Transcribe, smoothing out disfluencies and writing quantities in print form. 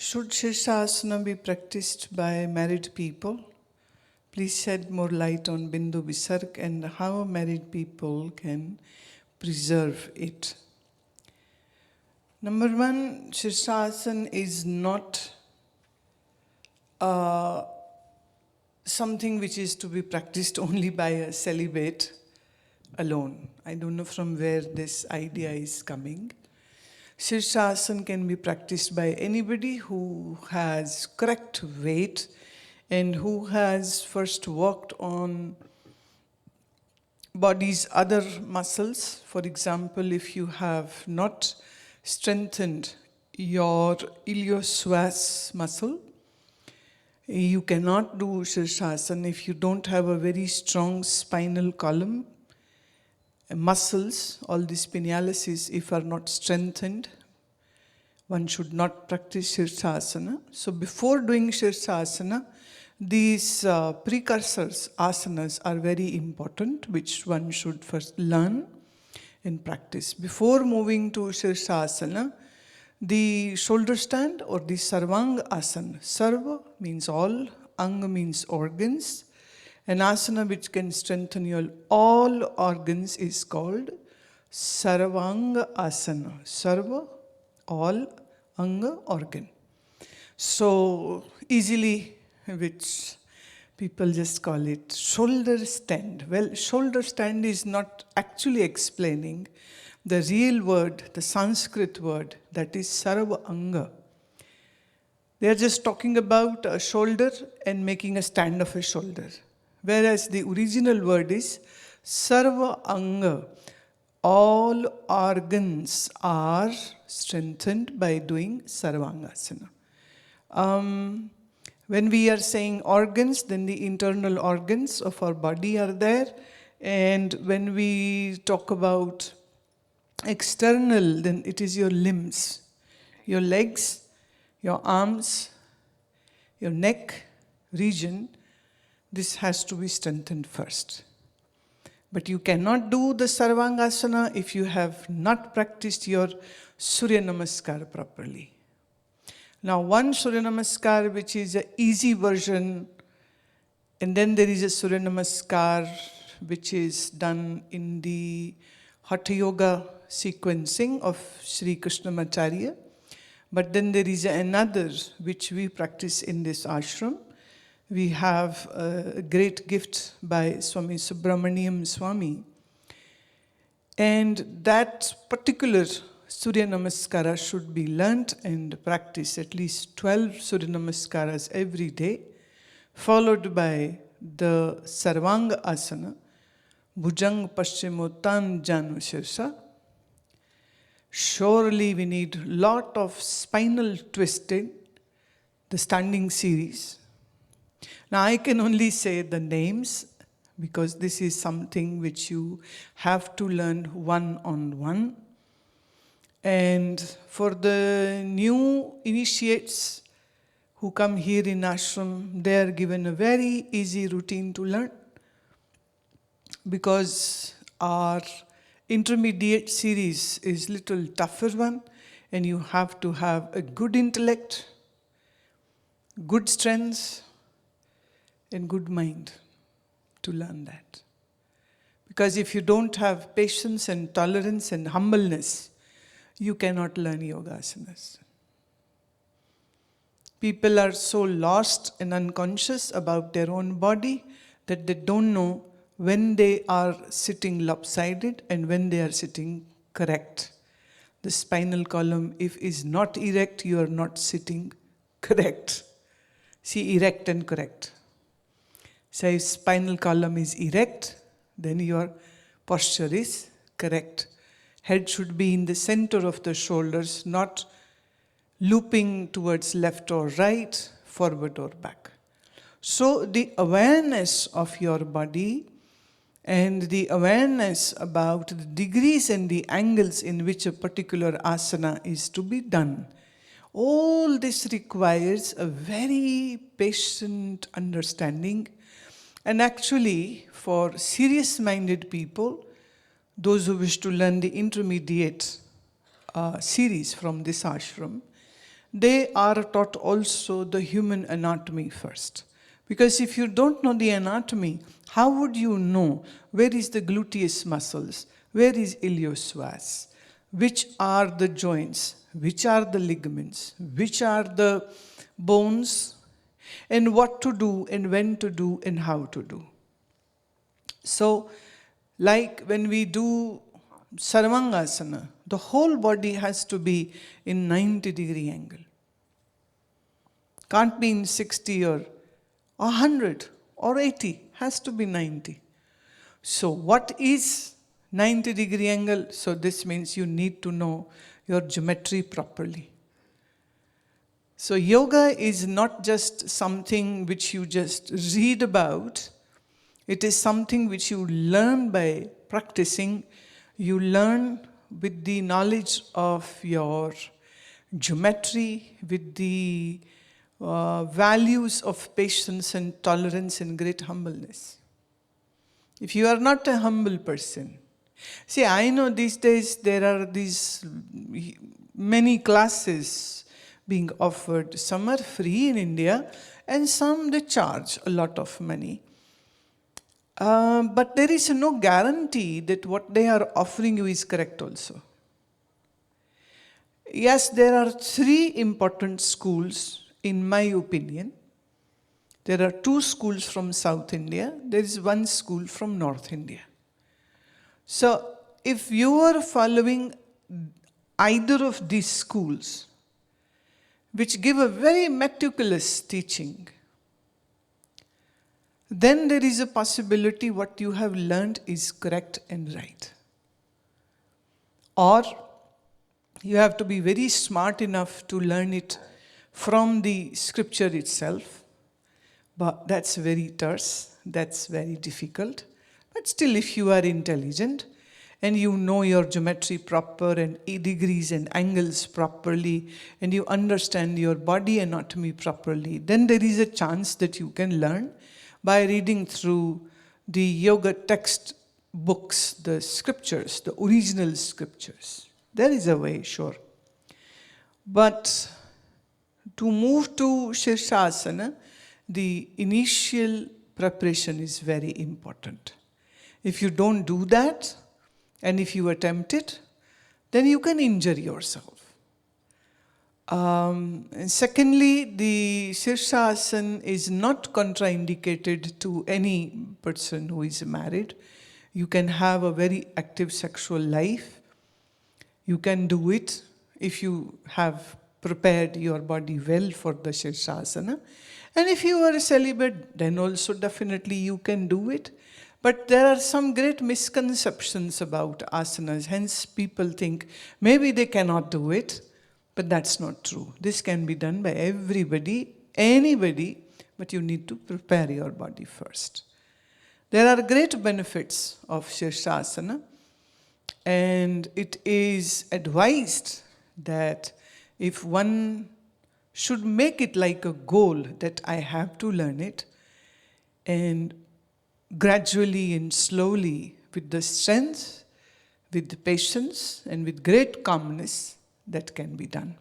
Should Shirshasana be practiced by married people? Please shed more light on Bindu Visarg and how married people can preserve it. Number one, Shirshasana is not something which is to be practiced only by a celibate alone. I don't know from where this idea is coming. Shirshasana can be practiced by anybody who has correct weight and who has first worked on body's other muscles. For example, if you have not strengthened your iliopsoas muscle, you cannot do Shirshasana if you don't have a very strong spinal column. Muscles, all the spinalis, if are not strengthened, one should not practice Shirshasana. So before doing Shirshasana, these precursors, asanas, are very important, which one should first learn and practice. Before moving to Shirshasana, the shoulder stand or the sarvanga asana. Sarva means all, anga means organs. An asana which can strengthen your all organs is called sarvanga asana. Sarva, all, anga, organ. So easily, which people just call it shoulder stand. Well, shoulder stand is not actually explaining the real word, the Sanskrit word, that is sarva anga. They are just talking about a shoulder and making a stand of a shoulder. Whereas the original word is sarva anga. All organs are strengthened by doing sarvangasana. When we are saying organs, then the internal organs of our body are there. And when we talk about external, then it is your limbs, your legs, your arms, your neck region. This has to be strengthened first. But you cannot do the Sarvangasana if you have not practiced your Surya Namaskara properly. Now, one Surya Namaskara which is an easy version, and then there is a Surya Namaskara which is done in the Hatha Yoga sequencing of Sri Krishnamacharya. But then there is another which we practice in this ashram. We have a great gift by Swami Subramaniam Swami. And that particular Surya Namaskara should be learnt and practiced at least 12 Surya Namaskaras every day, followed by the Sarvanga Asana, Bhujang Paschimottan Janu Shirsa. Surely we need lot of spinal twisting, the standing series. Now I can only say the names because this is something which you have to learn one-on-one. And for the new initiates who come here in ashram, they are given a very easy routine to learn because our intermediate series is little tougher one, and you have to have a good intellect, good strength, and good mind to learn that. Because if you don't have patience and tolerance and humbleness, you cannot learn yoga asanas. People are so lost and unconscious about their own body that they don't know when they are sitting lopsided and when they are sitting correct. The spinal column, if is not erect, you are not sitting correct. See, erect and correct. So if spinal column is erect, then your posture is correct. Head should be in the center of the shoulders, not looping towards left or right, forward or back. So the awareness of your body and the awareness about the degrees and the angles in which a particular asana is to be done, all this requires a very patient understanding. And actually, for serious-minded people, those who wish to learn the intermediate series from this ashram, they are taught also the human anatomy first. Because if you don't know the anatomy, how would you know where is the gluteus muscles, where is iliopsoas, which are the joints, which are the ligaments, which are the bones, and what to do and when to do and how to do. So, like when we do Sarvangasana, the whole body has to be in 90-degree angle. Can't be in 60 or 100 or 80, has to be 90. So what is 90-degree angle? So this means you need to know your geometry properly. So yoga is not just something which you just read about. It is something which you learn by practicing. You learn with the knowledge of your geometry, with the values of patience and tolerance and great humbleness. If you are not a humble person, see, I know these days there are these many classes being offered. Some are free in India and some they charge a lot of money. But there is no guarantee that what they are offering you is correct also. Yes, there are 3 important schools, in my opinion. There are 2 schools from South India. There is 1 school from North India. So, if you are following either of these schools, which give a very meticulous teaching, then there is a possibility what you have learned is correct and right. Or you have to be very smart enough to learn it from the scripture itself. But that's very terse, that's very difficult. But still, if you are intelligent and you know your geometry proper and degrees and angles properly, and you understand your body anatomy properly, then there is a chance that you can learn by reading through the yoga text books, the scriptures, the original scriptures. There is a way, sure. But to move to Shirshasana, the initial preparation is very important. If you don't do that, and if you attempt it, then you can injure yourself. And secondly, the Shirshasana is not contraindicated to any person who is married. You can have a very active sexual life. You can do it if you have prepared your body well for the Shirshasana. And if you are a celibate, then also definitely you can do it. But there are some great misconceptions about asanas. Hence, people think maybe they cannot do it. But that's not true. This can be done by everybody, anybody, but you need to prepare your body first. There are great benefits of Shirshasana, and it is advised that if one should make it like a goal that I have to learn it, and gradually and slowly, with the strength, with the patience, and with great calmness, that can be done.